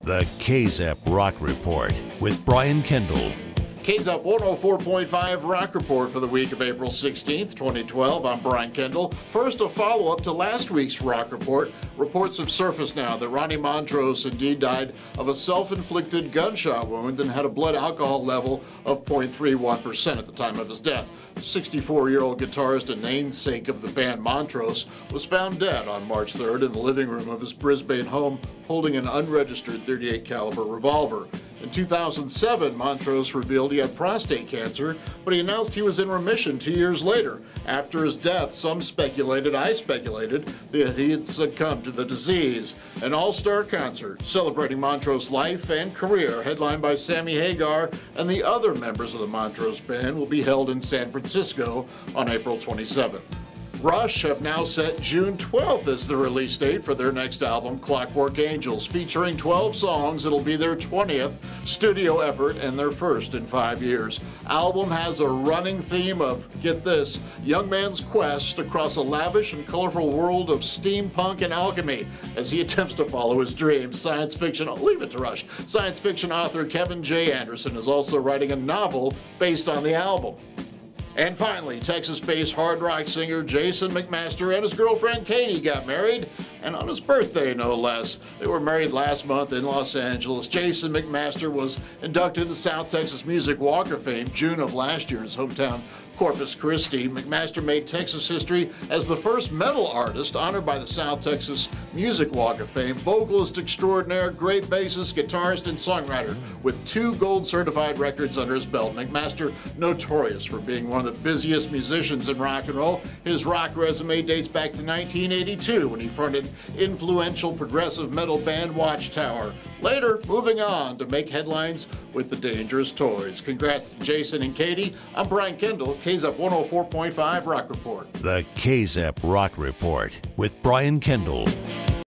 The KZEP Rock Report with Brian Kendall. KZEP 104.5 Rock Report for the week of April 16th, 2012. I'm Brian Kendall. First, a follow-up to last week's Rock Report. Reports have surfaced now that Ronnie Montrose indeed died of a self-inflicted gunshot wound and had a blood alcohol level of 0.31% at the time of his death. The 64-year-old guitarist and namesake of the band Montrose was found dead on March 3rd in the living room of his Brisbane home holding an unregistered .38 caliber revolver. In 2007, Montrose revealed he had prostate cancer, but he announced he was in remission 2 years later. After his death, some speculated, I speculated, that he had succumbed to the disease. An all-star concert celebrating Montrose's life and career, headlined by Sammy Hagar and the other members of the Montrose Band, will be held in San Francisco on April 27th. Rush have now set June 12th as the release date for their next album, Clockwork Angels, featuring 12 songs. It'll be their 20th studio effort and their first in 5 years. Album has a running theme of, get this, young man's quest across a lavish and colorful world of steampunk and alchemy as he attempts to follow his dreams. Science fiction author Kevin J. Anderson is also writing a novel based on the album. And finally, Texas-based hard rock singer Jason McMaster and his girlfriend Katie got married, and on his birthday, no less. They were married last month in Los Angeles. Jason McMaster was inducted to the South Texas Music Walk of Fame June of last year in his hometown Corpus Christi. McMaster made Texas history as the first metal artist honored by the South Texas Music Walk of Fame. Vocalist extraordinaire, great bassist, guitarist, and songwriter with 2 gold certified records under his belt. McMaster, notorious for being one of the busiest musicians in rock and roll. His rock resume dates back to 1982 when he fronted influential progressive metal band Watchtower. Later, moving on to make headlines with the Dangerous Toys. Congrats to Jason and Katie. I'm Brian Kendall, KZEP 104.5 Rock Report. The KZEP Rock Report with Brian Kendall.